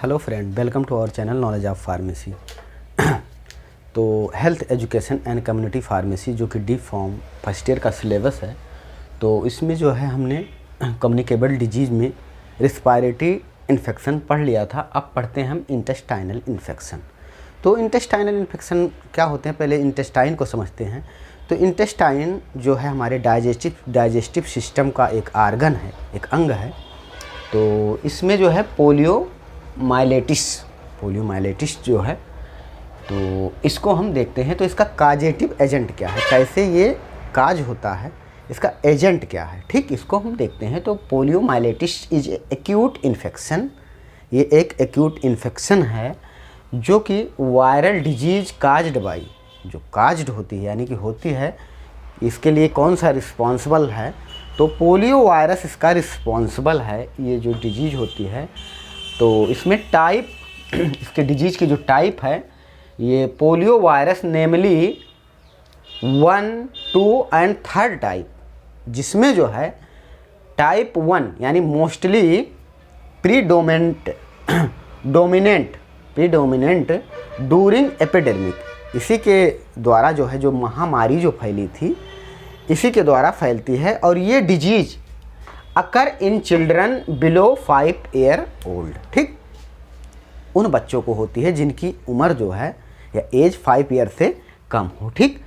Hello friend, welcome to our channel knowledge of pharmacy. तो health education and community pharmacy जो कि D pharm first year का syllabus है, तो इसमें जो है हमने कम्युनिकेबल डिजीज़ में रिस्पायरेटरी इन्फेक्शन पढ़ लिया था। अब पढ़ते हैं हम इंटेस्टाइनल इन्फेक्शन। तो इंटेस्टाइनल इन्फेक्शन क्या होते हैं, पहले इंटेस्टाइन को समझते हैं। तो इंटेस्टाइन जो है हमारे डाइजेस्टिव सिस्टम का एक आर्गन है, एक अंग है। तो इसमें जो है पोलियोमाइलेटिस जो है, तो इसको हम देखते हैं। तो इसका काजेटिव एजेंट क्या है, कैसे ये काज होता है, इसका एजेंट क्या है, ठीक, इसको हम देखते हैं। तो पोलियोमाइलेटिस इज एक्यूट इन्फेक्शन, ये एक एक्यूट इन्फेक्शन है जो कि वायरल डिजीज काज्ड बाई, जो काज्ड होती है यानी कि होती है, इसके लिए कौन सा रिस्पॉन्सिबल है, तो पोलियो वायरस इसका रिस्पॉन्सिबल है। ये जो डिजीज होती है, तो इसमें टाइप, इसके डिजीज की जो टाइप है, ये polio virus namely 1, 2 and 3 type, जिसमें जो है टाइप 1 यानी मोस्टली प्रीडोमिनेंट ड्यूरिंग एपिडेमिक, इसी के द्वारा जो है, जो महामारी जो फैली थी इसी के द्वारा फैलती है। और ये disease occur in children below 5 year old, ठीक, उन बच्चों को होती है जिनकी उम्र जो है या एज 5 ईयर से कम हो, ठीक।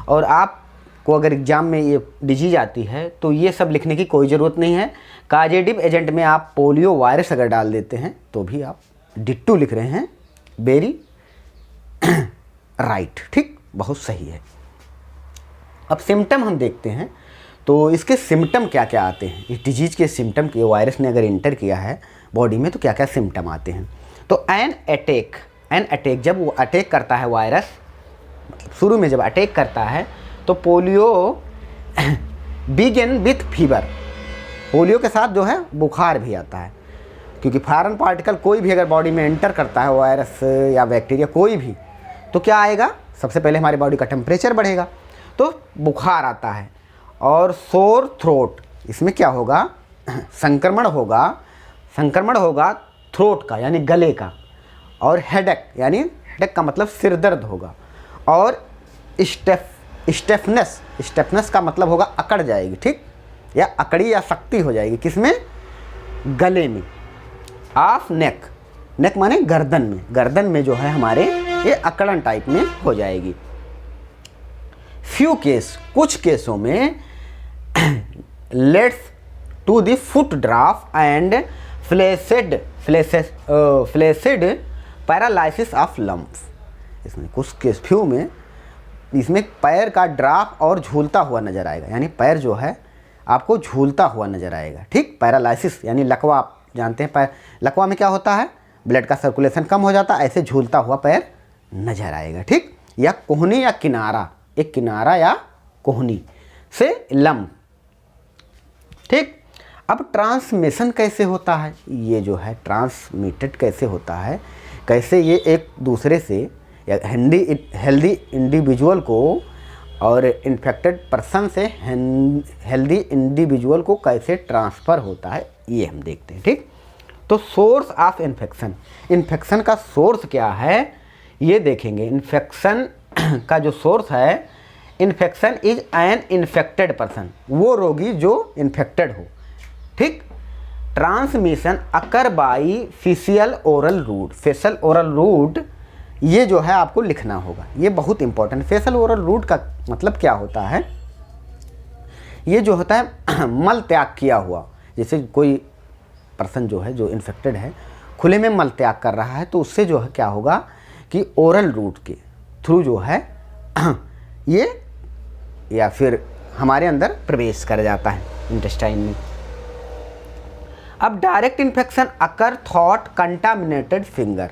और आपको अगर एग्ज़ाम में ये डिजीज आती है तो ये सब लिखने की कोई ज़रूरत नहीं है। काजेटिव एजेंट में आप पोलियो वायरस अगर डाल देते हैं तो भी आप डिट्टू लिख रहे हैं, वेरी राइट, ठीक, बहुत सही है। अब सिम्टम हम देखते हैं। तो इसके सिम्टम क्या क्या आते हैं, इस डिजीज़ के सिम्टम के, वायरस ने अगर इंटर किया है बॉडी में तो क्या क्या सिम्टम आते हैं। तो एन अटैक, जब वो अटैक करता है वायरस, मतलब शुरू में जब अटैक करता है, तो polio begin with fever, polio के साथ जो है बुखार भी आता है, क्योंकि फॉरेन पार्टिकल कोई भी अगर बॉडी में एंटर करता है, वायरस या बैक्टीरिया कोई भी, तो क्या आएगा, सबसे पहले हमारी बॉडी का टेम्परेचर बढ़ेगा, तो बुखार आता है। और सोर थ्रोट, इसमें क्या होगा, संक्रमण होगा थ्रोट का यानी गले का। और हेडेक, यानी हेडेक का मतलब सिर दर्द होगा। और स्टेफनेस का मतलब होगा अकड़ जाएगी, ठीक, या अकड़ी या सख्ती हो जाएगी, किसमें, गले में। ऑफ नेक माने गर्दन में जो है हमारे ये अकड़न टाइप में हो जाएगी। कुछ केसों में leads to the foot drop and flaccid paralysis of limbs, इसमें कुछ केस फ्यू में इसमें पैर का ड्राफ्ट और झूलता हुआ नजर आएगा, यानी पैर जो है आपको झूलता हुआ नजर आएगा, ठीक। पैरालिसिस यानी लकवा, आप जानते हैं पैर, लकवा में क्या होता है, ब्लड का सर्कुलेशन कम हो जाता है, ऐसे झूलता हुआ पैर नजर आएगा, ठीक। या कोहनी या किनारा, एक किनारा या कोहनी से लम्प, ठीक। अब ट्रांसमिशन कैसे होता है, ये जो है ट्रांसमिटेड कैसे होता है, कैसे ये एक दूसरे से या हेल्दी इंडिविजुअल को और इन्फेक्टेड पर्सन से हेल्दी इंडिविजुअल को कैसे ट्रांसफ़र होता है, ये हम देखते हैं, ठीक। तो सोर्स ऑफ इन्फेक्शन का सोर्स क्या है, ये देखेंगे। इन्फेक्शन का जो सोर्स है, infection is an infected person, वो रोगी जो इन्फेक्टेड हो, ठीक। Transmission occur by facial oral route, ये जो है आपको लिखना होगा, ये बहुत इंपॉर्टेंट। फेशियल ओरल रूट का मतलब क्या होता है, ये जो होता है मल त्याग किया हुआ, जैसे कोई पर्सन जो है, जो इन्फेक्टेड है, खुले में मल त्याग कर रहा है, तो उससे जो है क्या होगा कि ओरल रूट के थ्रू जो है ये या फिर हमारे अंदर प्रवेश कर जाता है इंटेस्टाइन में। अब डायरेक्ट इन्फेक्शन अकर थॉट कंटामिनेटेड फिंगर,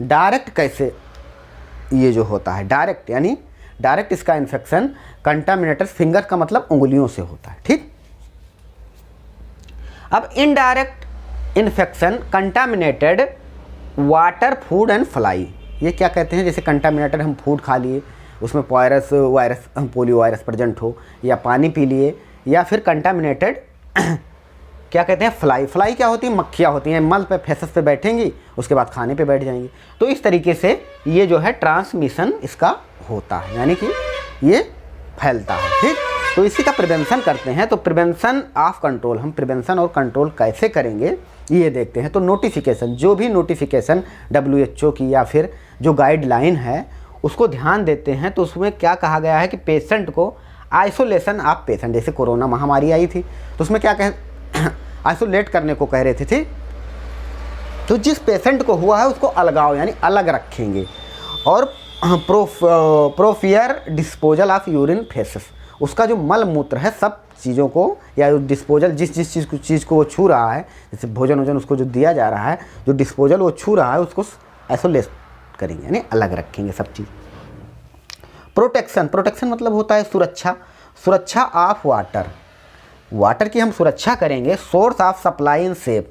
डायरेक्ट कैसे ये जो होता है, डायरेक्ट यानी डायरेक्ट इसका इन्फेक्शन कंटामिनेटेड फिंगर का मतलब उंगलियों से होता है, ठीक। अब indirect infection contaminated water, food and fly, ये क्या कहते हैं, जैसे कंटामिनेटेड हम फूड खा लिए, उसमें पोलियो वायरस प्रेजेंट हो, या पानी पी लिए, या फिर कंटामिनेटेड क्या कहते हैं, फ्लाई। फ्लाई क्या होती है, मक्खियाँ होती हैं, मल पे फेसस पे बैठेंगी, उसके बाद खाने पे बैठ जाएंगी। तो इस तरीके से ये जो है ट्रांसमिशन इसका होता है, यानी कि ये फैलता है, ठीक। तो इसी का प्रिवेंशन करते हैं। तो प्रिवेंशन ऑफ कंट्रोल, हम प्रिवेंशन और कंट्रोल कैसे करेंगे ये देखते हैं। तो नोटिफिकेशन, जो भी नोटिफिकेशन WHO की या फिर जो गाइडलाइन है उसको ध्यान देते हैं। तो उसमें क्या कहा गया है कि पेशेंट को आइसोलेशन ऑफ पेशेंट, जैसे कोरोना महामारी आई थी तो उसमें क्या कह आइसोलेट करने को कह रहे थे, ठीक। तो जिस पेशेंट को हुआ है उसको अलगाव यानी अलग रखेंगे। और प्रोफियर डिस्पोजल ऑफ यूरिन फेसेस, उसका जो मल मूत्र है सब चीज़ों को, या डिस्पोजल जिस चीज़ को वो छू रहा है, जैसे भोजन वोजन उसको जो दिया जा रहा है, जो डिस्पोजल वो छू रहा है उसको आइसोलेट करेंगे यानी अलग रखेंगे सब चीज़। प्रोटेक्शन, प्रोटेक्शन मतलब होता है सुरक्षा। सुरक्षा ऑफ वाटर, वाटर की हम सुरक्षा करेंगे। Source of supply in safe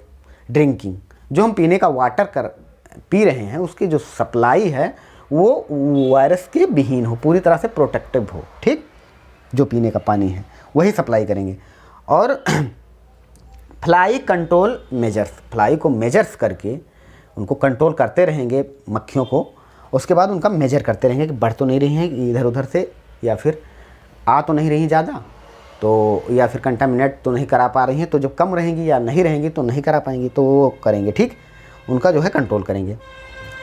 drinking, जो हम पीने का वाटर पी रहे हैं उसकी जो सप्लाई है वो वायरस के विहीन हो, पूरी तरह से प्रोटेक्टिव हो, ठीक। जो पीने का पानी है वही सप्लाई करेंगे। और फ्लाई कंट्रोल मेजर्स, फ्लाई को मेजर्स करके उनको कंट्रोल करते रहेंगे मक्खियों को। उसके बाद उनका मेजर करते रहेंगे कि बढ़ तो नहीं रही हैं इधर उधर से, या फिर आ तो नहीं रही ज़्यादा, तो या फिर कंटामिनेट तो नहीं करा पा रही हैं। तो जब कम रहेंगी या नहीं रहेंगी तो नहीं करा पाएंगी, तो वो करेंगे, ठीक। उनका जो है कंट्रोल करेंगे।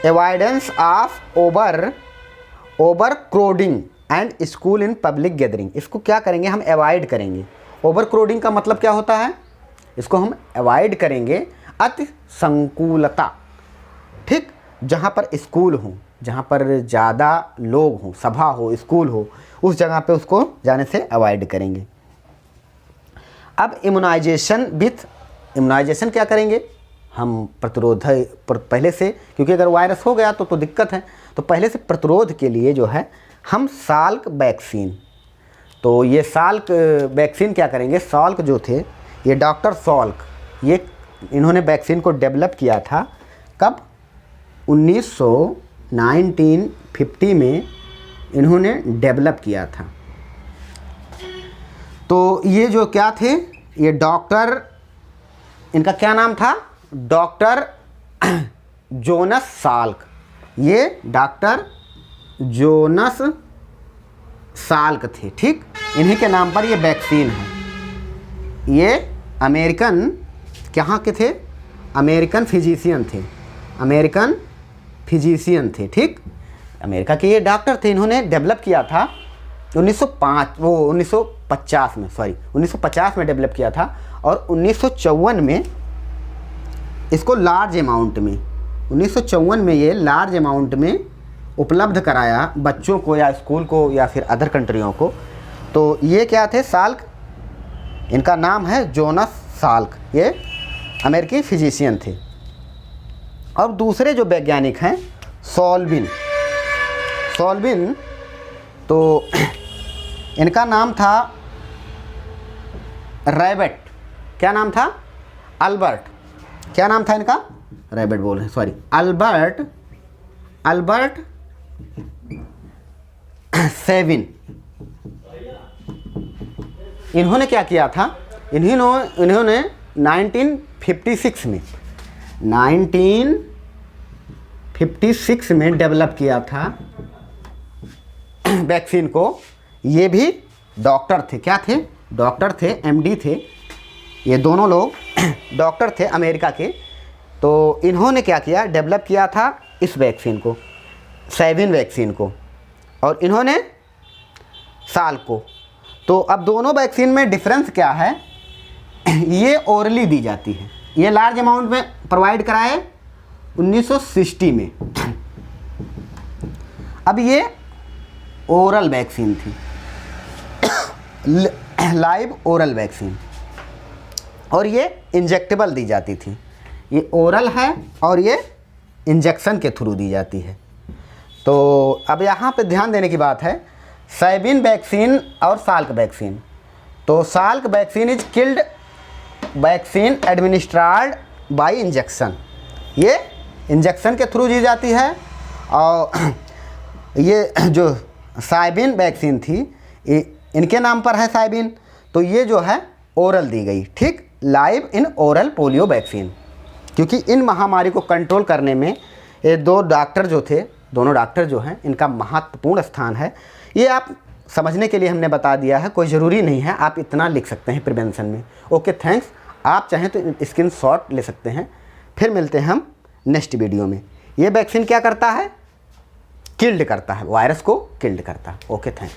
Avoidance of over crowding and school in public gathering, इसको क्या करेंगे हम अवॉइड करेंगे। ओवर क्राउडिंग का मतलब क्या होता है, इसको हम अवॉइड करेंगे। अति संकुलता, ठीक। जहाँ पर स्कूल हो, जहाँ पर ज़्यादा लोग हों, सभा हो, स्कूल हो, उस जगह पे उसको जाने से अवॉइड करेंगे। अब इम्यूनाइजेशन विथ, इम्यूनाइजेशन क्या करेंगे हम, प्रतिरोध पहले से, क्योंकि अगर वायरस हो गया तो दिक्कत है, तो पहले से प्रतिरोध के लिए जो है हम साल्क वैक्सीन, तो ये साल्क वैक्सीन क्या करेंगे, साल्क जो थे ये डॉक्टर साल्क, ये इन्होंने वैक्सीन को डेवलप किया था कब, 1950 में इन्होंने डेवलप किया था। तो ये जो क्या थे, ये डॉक्टर, इनका क्या नाम था, डॉक्टर जोनस साल्क, ये डॉक्टर जोनस साल्क थे, ठीक। इन्हीं के नाम पर ये वैक्सीन है। ये अमेरिकन, कहाँ के थे, अमेरिकन फिजिशियन थे, अमेरिकन फिजिशियन थे, ठीक। अमेरिका के ये डॉक्टर थे, इन्होंने डेवलप किया था 1950 में डेवलप किया था। और 1954 में इसको लार्ज अमाउंट में, 1954 में ये लार्ज अमाउंट में उपलब्ध कराया बच्चों को या स्कूल को या फिर अदर कंट्रियों को। तो ये क्या थे, साल्क, इनका नाम है जोनस साल्क, ये अमेरिकी फिजिशियन थे। और दूसरे जो वैज्ञानिक हैं सॉल्बिन, तो इनका नाम था रैबट, क्या नाम था, अल्बर्ट, क्या नाम था इनका, रैबट बोल रहे हैं, सॉरी, अल्बर्ट सेविन। इन्होंने क्या किया था, इन्होंने 1956 में डेवलप किया था वैक्सीन को। ये भी डॉक्टर थे, क्या थे, डॉक्टर थे, MD थे, ये दोनों लोग डॉक्टर थे अमेरिका के। तो इन्होंने क्या किया, डेवलप किया था इस वैक्सीन को, सेविन वैक्सीन को, और इन्होंने साल को। तो अब दोनों वैक्सीन में डिफरेंस क्या है, ये ओरली दी जाती है, ये लार्ज अमाउंट में प्रोवाइड कराए 1960 में। अब ये ओरल वैक्सीन थी, लाइव ओरल वैक्सीन, और ये इंजेक्टेबल दी जाती थी। ये ओरल है और ये इंजेक्शन के थ्रू दी जाती है। तो अब यहाँ पे ध्यान देने की बात है, सेविन वैक्सीन और साल्क वैक्सीन। तो Salk vaccine is killed vaccine administered by injection, ये इंजेक्शन के थ्रू दी जाती है। और ये जो साइबिन वैक्सीन थी, इनके नाम पर है साइबिन, तो ये जो है ओरल दी गई, ठीक। Live in oral polio vaccine, क्योंकि इन महामारी को कंट्रोल करने में ये दोनों डॉक्टर जो हैं इनका महत्वपूर्ण स्थान है। ये आप समझने के लिए हमने बता दिया है, कोई ज़रूरी नहीं है, आप इतना लिख सकते हैं प्रिवेंशन में। Okay thanks. आप चाहें तो स्क्रीनशॉट ले सकते हैं। फिर मिलते हैं हम नेक्स्ट वीडियो में। ये वैक्सीन क्या करता है? किल्ड करता है, वायरस को किल्ड करता है। Okay thanks.